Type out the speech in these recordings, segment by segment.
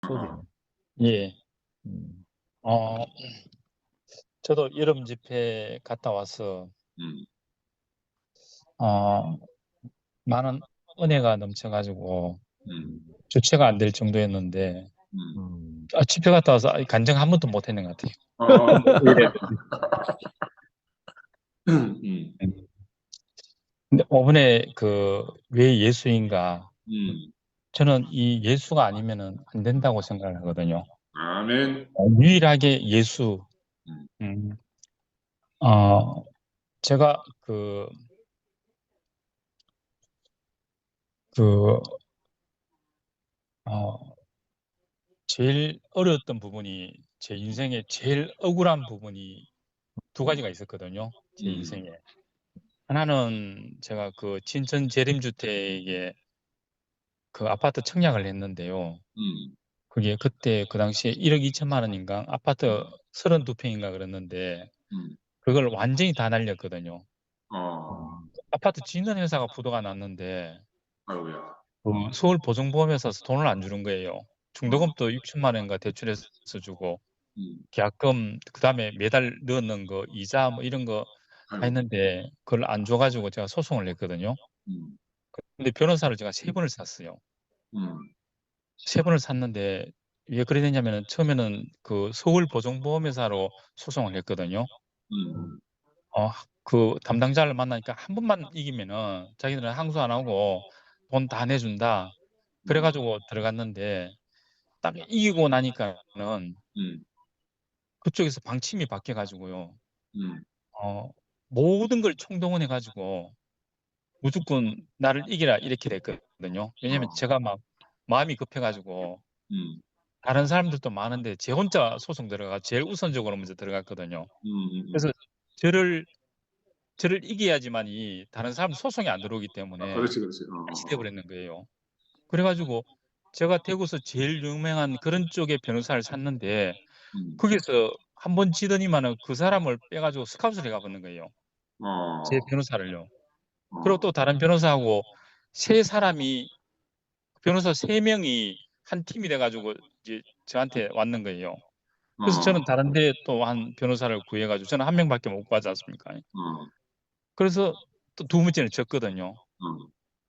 소리네. 예. 음, 어, 저도 여름 집회 갔다 와서, 음, 어, 많은 은혜가 넘쳐가지고, 음, 주체가 안 될 정도였는데, 음. 집회 갔다 와서 간증 한 번도 못 했는 것 같아요. 아, 예. 음, 근데 이번에 왜 예수인가? 음. 저는 이 예수가 아니면은 안 된다고 생각을 하거든요. 아멘. 유일하게 예수. 음, 음, 어, 제가 그, 어, 제일 어려웠던 부분이 제 인생에 제일 억울한 부분이 두 가지가 있었거든요. 제 음, 인생에. 하나는 제가 그 진천 재림주택에 그 아파트 청약을 했는데요. 음, 그게 그때 그 당시에 1억 2천만 원인가 아파트 32평인가 그랬는데 음. 그걸 완전히 다 날렸거든요. 어, 아파트 짓는 회사가 부도가 났는데 아이고야. 그 서울 보증보험회사에서 돈을 안 주는 거예요. 어, 중도금도 6천만 원인가 대출해서 주고 음, 계약금 그다음에 매달 넣는 거 이자 뭐 이런 거 다 아이고. 했는데 그걸 안 줘가지고 제가 소송을 냈거든요. 음, 근데 변호사를 제가 세 번을 샀어요. 음, 세 번을 샀는데 왜 그래 됐냐면은 처음에는 그 서울 보증보험회사로 소송을 했거든요. 음, 어, 그 담당자를 만나니까 한 번만 이기면은 자기들은 항소 안 하고 돈 다 내준다. 음, 그래가지고 들어갔는데 딱 이기고 나니까는 음, 그쪽에서 방침이 바뀌어가지고요. 음. 어, 모든 걸 총동원해가지고 무조건 나를 이기라 이렇게 됐거든요. 왜냐면 어, 제가 막 마음이 급해가지고 음, 다른 사람들도 많은데 제 혼자 소송 들어가 제일 우선적으로 먼저 들어갔거든요. 그래서 저를 저를 이겨야지만이 다른 사람 소송이 안 들어오기 아, 때문에 그렇지, 그렇지. 같이 돼버리는 거예요. 그래가지고 제가 대구에서 제일 유명한 그런 쪽의 변호사를 샀는데 음, 거기서 한 번 지더니만은 그 사람을 빼가지고 스카웃을 해가버는 거예요. 제 어, 변호사를요. 그리고 어, 또 다른 변호사하고 세 사람이 변호사 세 명이 한 팀이 돼가지고 이제 저한테 왔는 거예요. 그래서 어, 저는 다른데 또 한 변호사를 구해가지고 저는 한 명밖에 못 구하지 않습니까? 어, 그래서 또 두 번째는 졌거든요. 어,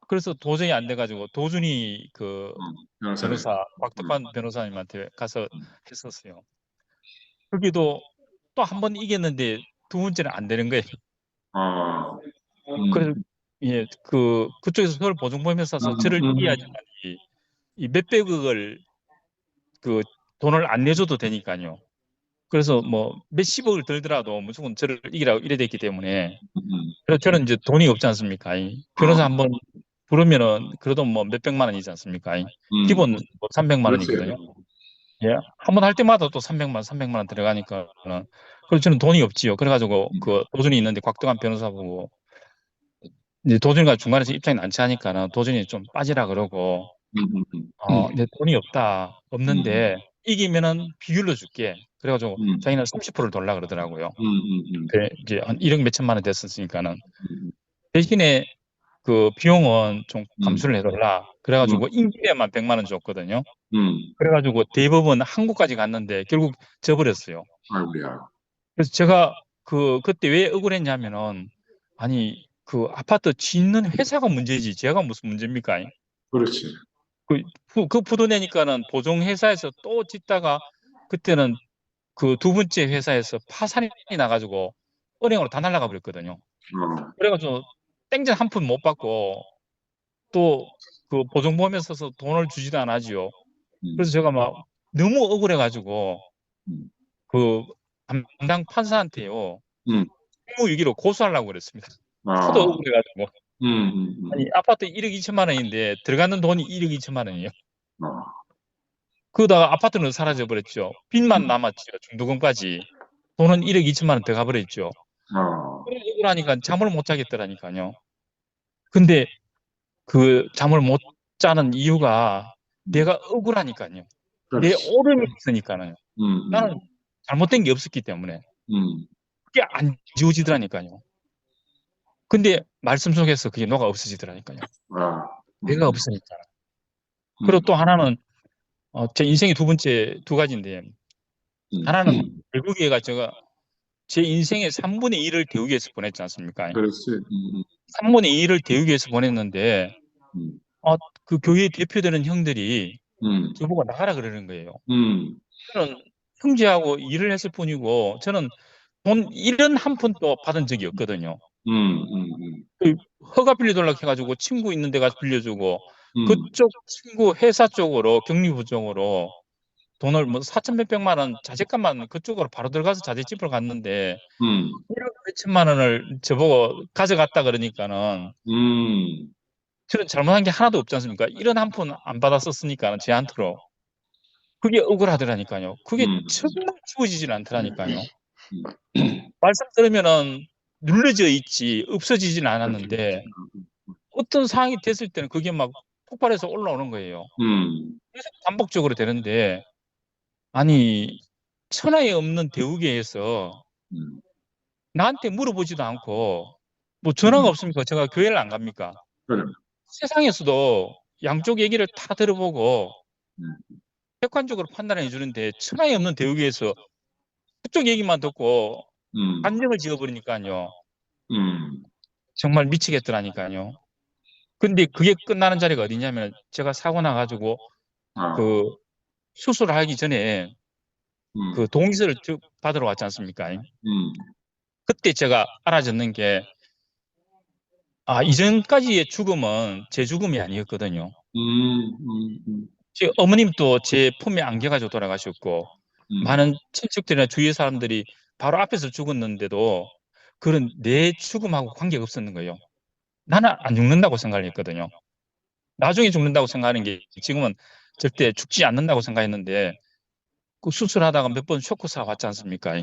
그래서 도저히 안 돼가지고 도준이 그 변호사님. 변호사 곽덕환 변호사님한테 가서 음, 했었어요. 거기도 또 한 번 이겼는데 두 번째는 안 되는 거예요. 어, 그래서 예, 그쪽에서 서울 보증보험회사 사서 저를 이겨야지만 이 몇백억을 그 돈을 안 내줘도 되니까요. 그래서 뭐 몇십억을 들더라도 무조건 저를 이기라고 이래 됐기 때문에 그래서 저는 이제 돈이 없지 않습니까? 이 변호사 한 어, 번 부르면은 그래도 뭐 몇백만 원이지 않습니까? 이 기본 뭐 300만 그렇지. 원이거든요. 예. 한 번 할 때마다 또 300만 원 들어가니까는 그래서 저는 돈이 없지요. 그래가지고 그 도준이 있는데 곽도관 변호사 보고 이제 도준이가 중간에서 입장이 난처하니까는 도준이 좀 빠지라 그러고 내 돈이 없는데 이기면은 비율로 줄게. 그래가지고 자기는 30%를 돌라 그러더라고요. 그래 이제 한 1억 몇천만 원 됐었으니까는 대신에 그 비용은 좀 감수를 해달라. 그래가지고 임기료만 100만 원 줬거든요. 그래가지고 대법원 한국까지 갔는데 결국 져버렸어요. 아이고야. 그래서 제가 그때 왜 억울했냐면은 아니 그 아파트 짓는 회사가 문제지 제가 무슨 문제입니까? 그렇지. 그 부도 내니까는 보증회사에서 또 짓다가 그때는 그 두 번째 회사에서 파산이 나가지고 은행으로 다 날아가 버렸거든요. 어, 그래가지고 땡전 한 푼 못 받고 또 그 보증보험에서 돈을 주지도 않아지요. 음, 그래서 제가 막 너무 억울해가지고 음, 그 담당 판사한테요 음, 직무유기로 고소하려고 그랬습니다. 하도 어, 억울해가지고 아니 음. 아파트 1억 2천만 원인데 들어가는 돈이 1억 2천만 원이에요. 어, 그러다가 아파트는 사라져 버렸죠. 빚만 남았죠. 중도금까지 돈은 1억 2천만 원 더 가버렸죠. 어, 그래 억울하니까 잠을 못 자겠더라니까요. 근데 그 잠을 못 자는 이유가 내가 억울하니까요. 내 그렇지. 옳음이 있으니까는 음, 나는 잘못된 게 없었기 때문에 음, 그게 안 지워지더라니까요. 근데 말씀 속에서 그게 녹아 없어지더라니까요. 아, 내가 없으니까. 그리고 음, 또 하나는 제 인생의 두 번째 두 가지인데, 하나는 음. 결국에가 제가 제 인생의 3분의 1을 대우교에서 보냈지 않습니까? 그렇지. 3분의 2를 대우교에서 보냈는데, 음, 어, 그 교회 대표되는 형들이 음, 저보고 나가라 그러는 거예요. 음, 저는 형제하고 일을 했을 뿐이고, 저는 돈 1원 한 푼도 받은 적이 없거든요. 음, 그 허가 빌려달라고 해가지고 친구 있는 데 가서 빌려주고, 음, 그쪽 친구 회사 쪽으로, 격리부 쪽으로 돈을 뭐 4천 몇백만 원 자재값만 그쪽으로 바로 들어가서 자재집을 갔는데, 음, 1억 몇천만 원을 저보고 가져갔다 그러니까는 음, 저는 잘못한 게 하나도 없지 않습니까? 1원 한 푼 안 받았었으니까 제한테로. 그게 억울하더라니까요. 그게 음, 정말 지워지질 않더라니까요. 음, 말씀 들으면은 눌러져 있지 없어지진 그렇지. 않았는데 어떤 상황이 됐을 때는 그게 막 폭발해서 올라오는 거예요. 음, 그래서 반복적으로 되는데 아니 천하에 없는 대우계에서 음, 나한테 물어보지도 않고 뭐 전화가 음, 없습니까? 제가 교회를 안 갑니까? 그래. 세상에서도 양쪽 얘기를 다 들어보고 음, 객관적으로 판단해 주는데 천하에 없는 대우계에서 그쪽 얘기만 듣고 음, 단정을 지어버리니까요. 음, 정말 미치겠더라니까요. 근데 그게 끝나는 자리가 어디냐면 제가 사고 나가지고 아, 그 수술을 하기 전에 그 음, 동의서를 받으러 왔지 않습니까? 음, 그때 제가 알아듣는 게 이전까지의 죽음은 제 죽음이 아니었거든요. 음, 제 어머님도 제 품에 안겨가지고 돌아가셨고 음, 많은 친척들이나 주위의 사람들이 바로 앞에서 죽었는데도 그런 내 죽음하고 관계가 없었는 거예요. 나는 안 죽는다고 생각을 했거든요. 나중에 죽는다고 생각하는 게 지금은 절대 죽지 않는다고 생각했는데 그 수술하다가 몇 번 쇼크사 왔지 않습니까?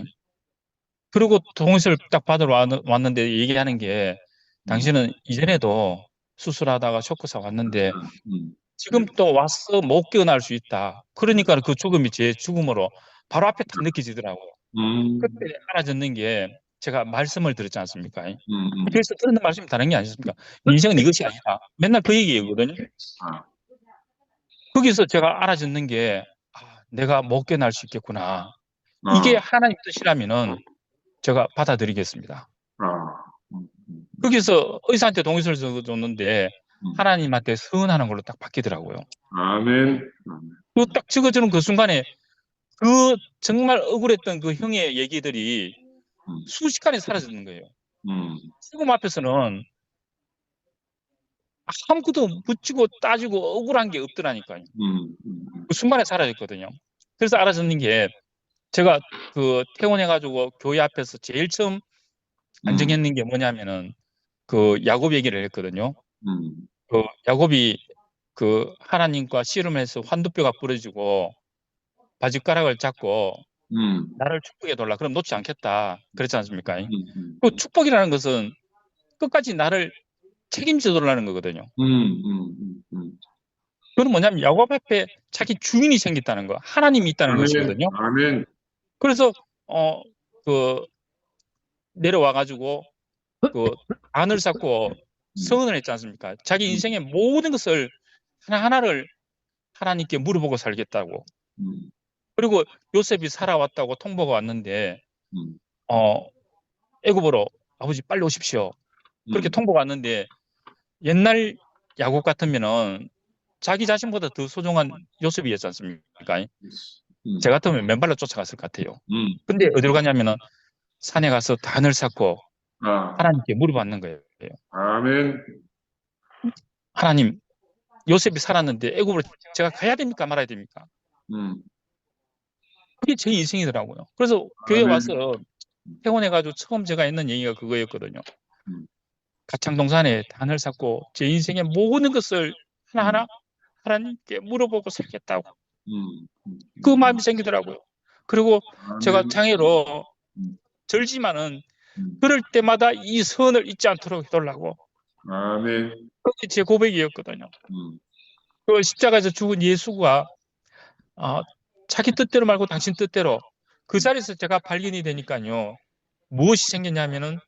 그리고 동의서를 딱 받으러 왔는데 얘기하는 게 음, 당신은 이전에도 수술하다가 쇼크사 왔는데 음, 지금 또 와서 못 깨어날 수 있다. 그러니까 그 죽음이 제 죽음으로 바로 앞에 딱 느껴지더라고요. 그때 음, 알아듣는 게 제가 말씀을 들었지 않습니까? 음, 그래서 듣는 말씀이 다른 게 아니었습니까? 인생은 이것이 아니다. 맨날 그 얘기거든요. 아, 거기서 제가 알아듣는 게 내가 못 깨어날 수 있겠구나. 이게 아, 하나님 뜻이라면은 제가 받아들이겠습니다. 아, 거기서 의사한테 동의서를 적어줬는데 음. 하나님한테 서운하는 걸로 딱 바뀌더라고요. 아멘. 그 딱 적어주는 그 순간에 그 정말 억울했던 그 형의 얘기들이 음, 순식간에 사라지는 거예요. 음, 죽음 앞에서는 아무것도 묻지고 따지고 억울한 게 없더라니까요. 그 순간에 사라졌거든요. 그래서 알아듣는 게 제가 그 퇴원해가지고 교회 앞에서 제일 처음 음, 안정했는 게 뭐냐면은 그 야곱 얘기를 했거든요. 음, 그 야곱이 그 하나님과 씨름해서 환두뼈가 부러지고 바짓가락을 잡고 음, 나를 축복해 달라. 그럼 놓지 않겠다. 그랬지 않습니까? 음, 그 축복이라는 것은 끝까지 나를 책임져 달라는 거거든요. 음. 그건 뭐냐면 야곱 앞에 자기 주인이 생겼다는 거, 하나님이 있다는 아멘, 것이거든요. 아멘. 그래서 어 그 내려와 가지고 그 안을 쌓고 음, 서원을 했지 않습니까? 자기 음, 인생의 모든 것을 하나하나를 하나님께 물어보고 살겠다고. 음, 그리고 요셉이 살아왔다고 통보가 왔는데 음, 어 애굽으로 아버지 빨리 오십시오. 그렇게 음. 통보가 왔는데 옛날 야곱 같으면은 자기 자신보다 더 소중한 요셉이었지 않습니까? 제 음, 같으면 맨발로 쫓아갔을 것 같아요. 음, 근데 어디로 가냐면은 산에 가서 단을 쌓고 아, 하나님께 물어봤는 거예요. 아멘. 하나님, 요셉이 살았는데 애굽으로 제가 가야 됩니까? 말아야 됩니까? 음, 그게 제 인생이더라고요. 그래서 교회 아멘. 와서 퇴원해가지고 처음 제가 했는 얘기가 그거였거든요. 음, 가창동산에 단을 쌓고 제 인생의 모든 것을 음, 하나하나 하나님께 물어보고 살겠다고. 음, 그 마음이 생기더라고요. 그리고 제가 아멘. 장애로 음, 절지만은 음, 그럴 때마다 이 선을 잊지 않도록 해달라고. 아멘. 그게 제 고백이었거든요. 음, 그 십자가에서 죽은 예수가 어, 자기 뜻대로 말고 당신 뜻대로 그 자리에서 제가 발견이 되니까요. 무엇이 생겼냐면은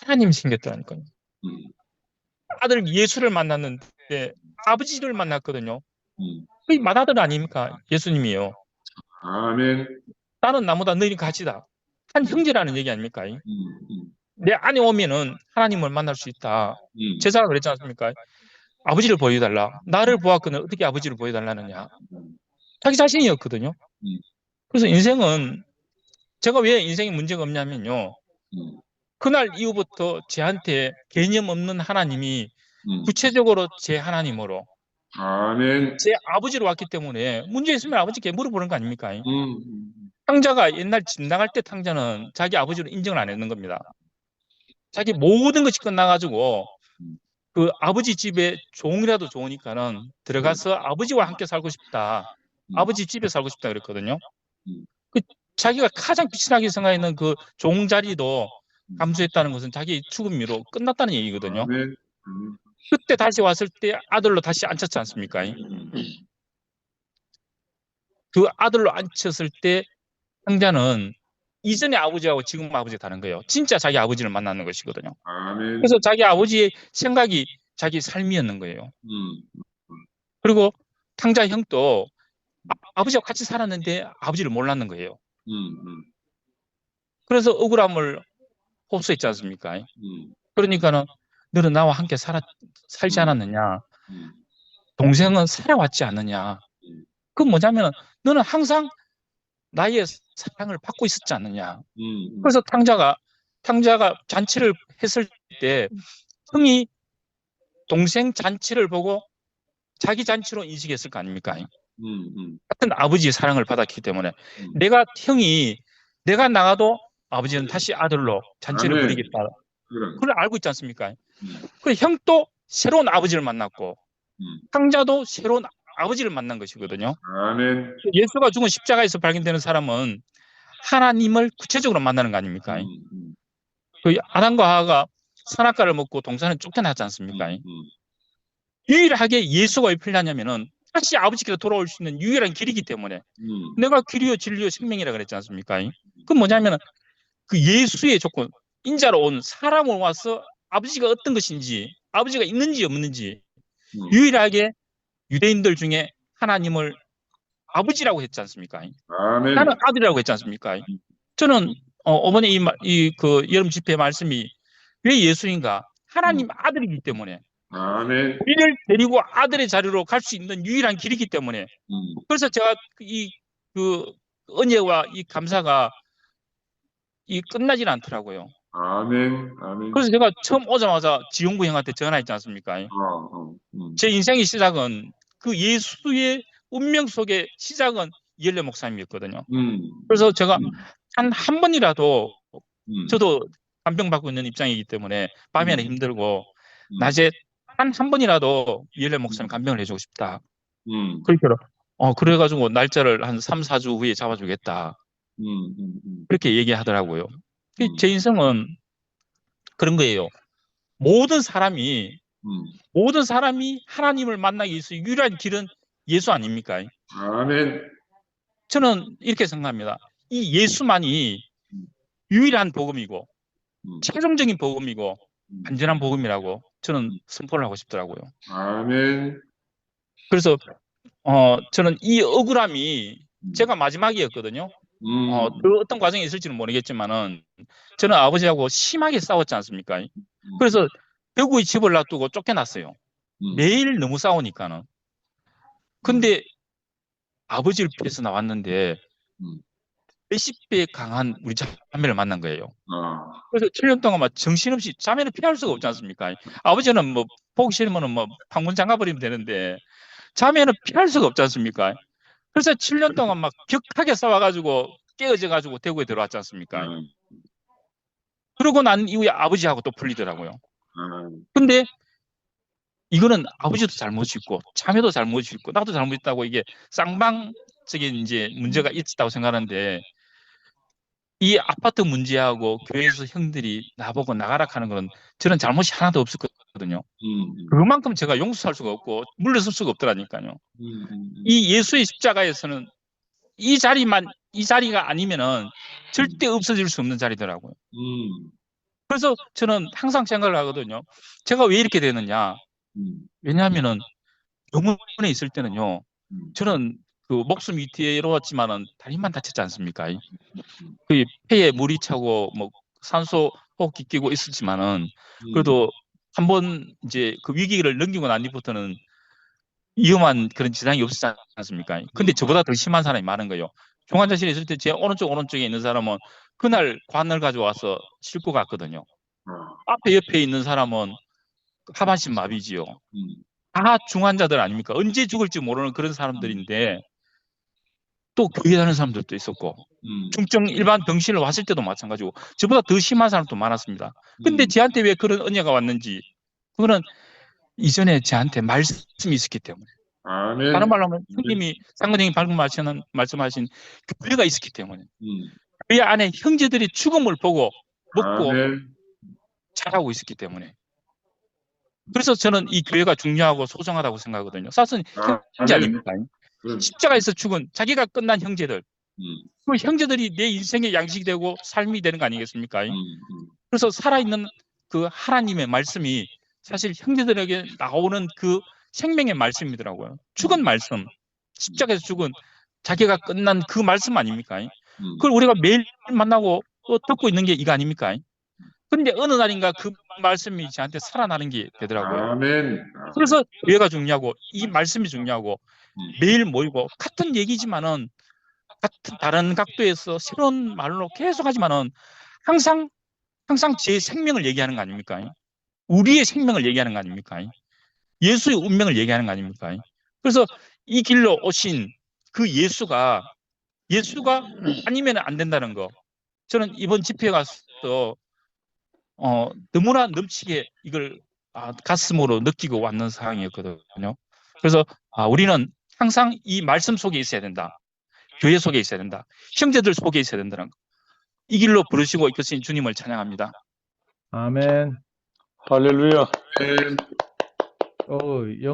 하나님이 생겼다니까요. 음, 아들 예수를 만났는데 아버지를 만났거든요. 음, 그게 맏아들 아닙니까? 예수님이요. 아멘. 나는 나보다 너희 같이다. 한 형제라는 얘기 아닙니까? 음. 내 안에 오면은 하나님을 만날 수 있다. 음. 제자가 그랬지 않습니까? 아버지를 보여달라. 나를 보았거늘 어떻게 아버지를 보여달라느냐. 음. 자기 자신이었거든요. 음. 그래서 인생은 제가 왜 인생에 문제가 없냐면요. 음. 그날 이후부터 제한테 개념 없는 하나님이 음. 구체적으로 제 하나님으로 아멘. 제 아버지로 왔기 때문에 문제 있으면 아버지께 물어보는 거 아닙니까? 음. 탕자가 옛날 집 나갈 때 탕자는 자기 아버지로 인정을 안 했는 겁니다. 자기 모든 것이 끝나가지고 음. 그 아버지 집에 종이라도 좋으니까는 들어가서 아버지와 함께 살고 싶다. 음. 아버지 집에 살고 싶다 그랬거든요. 음. 그 자기가 가장 비친하게 생각했는 그 종자리도 감수했다는 것은 자기 죽음으로 끝났다는 얘기거든요. 아멘. 그때 다시 왔을 때 아들로 다시 앉혔지 않습니까? 그 아들로 앉혔을 때 형자는 이전의 아버지하고 지금 아버지가 다른 거예요. 진짜 자기 아버지를 만나는 것이거든요. 아멘. 그래서 자기 아버지의 생각이 자기 삶이었는 거예요. 음. 그리고 탕자 형도 아버지와 같이 살았는데 아버지를 몰랐는 거예요. 음. 그래서 억울함을 흡수했지 않습니까? 음. 그러니까는 너는 나와 함께 살지 않았느냐? 음. 동생은 살아왔지 않느냐? 음. 그건 뭐냐면 너는 항상 나의 사랑을 받고 있었지 않느냐? 그래서 탕자가 잔치를 했을 때 형이 동생 잔치를 보고 자기 잔치로 인식했을 거 아닙니까? 같은 아버지의 사랑을 받았기 때문에 내가 나가도 아버지는 다시 아들로 잔치를 아멘. 벌이겠다. 그래. 그걸 알고 있지 않습니까? 음. 그 형도 새로운 아버지를 만났고 음. 탕자도 새로운 아버지를 만난 것이거든요. 아멘. 예수가 죽은 십자가에서 발견되는 사람은 하나님을 구체적으로 만나는 거 아닙니까? 그 아담과 하와가 선악과를 먹고 동산에 쫓겨나지 않습니까? 유일하게 예수가 왜 필요하냐면은 다시 아버지께로 돌아올 수 있는 유일한 길이기 때문에 내가 길이요 진리요 생명이라 그랬지 않습니까? 그건 뭐냐면은 그 예수의 조건 인자로 온 사람으로 와서 아버지가 어떤 것인지 아버지가 있는지 없는지 유일하게 유대인들 중에 하나님을 아버지라고 했지 않습니까? 아멘. 나는 아들이라고 했지 않습니까? 저는 어머니 그 여름 집회 말씀이 왜 예수인가? 하나님 아들이기 때문에 아멘. 우리를 데리고 아들의 자리로 갈 수 있는 유일한 길이기 때문에 그래서 제가 그 은혜와 이 감사가 끝나질 않더라고요. 아멘. 아멘. 그래서 제가 처음 오자마자 지용구 형한테 전화했지 않습니까? 제 인생의 시작은 그 예수의 운명 속의 시작은 이엘레 목사님이었거든요. 그래서 제가 한 번이라도 저도 간병 받고 있는 입장이기 때문에 밤에는 힘들고 낮에 한 번이라도 이엘레 목사님 간병을 해주고 싶다. 그래가지고 날짜를 한 3, 4주 후에 잡아주겠다. 그렇게 얘기하더라고요. 제 인생은 그런 거예요. 모든 사람이 하나님을 만나기 위해서 유일한 길은 예수 아닙니까? 아멘. 저는 이렇게 생각합니다. 이 예수만이 유일한 복음이고 최종적인 복음이고 안전한 복음이라고 저는 선포를 하고 싶더라고요. 아멘. 그래서 저는 이 억울함이 제가 마지막이었거든요. 그 어떤 과정이 있을지는 모르겠지만은 저는 아버지하고 심하게 싸웠지 않습니까? 그래서 대구에 집을 놔두고 쫓겨났어요. 매일 너무 싸우니까는. 근데 아버지를 피해서 나왔는데 몇십 배 강한 우리 자매를 만난 거예요. 그래서 7년 동안 막 정신없이 자매를 피할 수가 없지 않습니까? 아버지는 뭐 보기 싫으면은 뭐 방문 잠가버리면 되는데 자매는 피할 수가 없지 않습니까? 그래서 7년 동안 막 격하게 싸워가지고 깨어져가지고 대구에 들어왔지 않습니까? 그러고 난 이후에 아버지하고 또 풀리더라고요. 근데 이거는 아버지도 잘못이 있고 자매도 잘못이 있고 나도 잘못있다고 이게 쌍방적인 이제 문제가 있다고 생각하는데 이 아파트 문제하고 교회에서 형들이 나보고 나가라 하는 거는 저는 잘못이 하나도 없었거든요. 그만큼 제가 용서할 수가 없고 물러설 수가 없더라니까요. 이 예수의 십자가에서는 이 자리가 아니면은 절대 없어질 수 없는 자리더라고요. 그래서 저는 항상 생각을 하거든요. 제가 왜 이렇게 되느냐? 왜냐하면은 병원에 있을 때는요, 저는 그 목숨 위태로웠지만은 다리만 다쳤지 않습니까? 그 폐에 물이 차고 뭐 산소 호흡기 끼고 있었지만은 그래도 한번 이제 그 위기를 넘기고 난 뒤부터는 위험한 그런 지장이 없었지 않습니까? 근데 저보다 더 심한 사람이 많은 거예요. 중환자실에 있을 때 제 오른쪽에 있는 사람은 그날 관을 가져와서 싣고 갔거든요. 앞에 옆에 있는 사람은 하반신 마비지요. 다 중환자들 아닙니까? 언제 죽을지 모르는 그런 사람들인데 또 교회 다니는 사람들도 있었고 중증 일반 병실을 왔을 때도 마찬가지고 저보다 더 심한 사람도 많았습니다. 근데 저한테 왜 그런 은혜가 왔는지 그거는 이전에 저한테 말씀이 있었기 때문에 아멘. 다른 말로 하면 형님이 상근형이 방금 말씀하신 교회가 있었기 때문에 그 안에 형제들이 죽음을 보고 먹고 아멘. 자라고 있었기 때문에 그래서 저는 이 교회가 중요하고 소중하다고 생각하거든요. 사실 형제 아멘. 아닙니까? 십자가에서 죽은 자기가 끝난 형제들 그 형제들이 내 인생의 양식이 되고 삶이 되는 거 아니겠습니까? 그래서 살아있는 그 하나님의 말씀이 사실 형제들에게 나오는 그 생명의 말씀이더라고요. 죽은 말씀, 십자가에서 죽은 자기가 끝난 그 말씀 아닙니까? 그걸 우리가 매일 만나고 또 듣고 있는 게 이거 아닙니까? 근데 어느 날인가 그 말씀이 저한테 살아나는 게 되더라고요. 아멘. 그래서 교회가 중요하고 이 말씀이 중요하고 매일 모이고 같은 얘기지만은 같은 다른 각도에서 새로운 말로 계속 하지만은 항상 제 생명을 얘기하는 거 아닙니까? 우리의 생명을 얘기하는 거 아닙니까? 예수의 운명을 얘기하는 거 아닙니까? 그래서 이 길로 오신 그 예수가 아니면 안 된다는 거. 저는 이번 집회에 가서 너무나 넘치게 이걸 가슴으로 느끼고 왔는 상황이었거든요. 그래서 우리는 항상 이 말씀 속에 있어야 된다. 교회 속에 있어야 된다. 형제들 속에 있어야 된다는 거. 이 길로 부르시고 이끄신 주님을 찬양합니다. 아멘. 할렐루야. 아멘.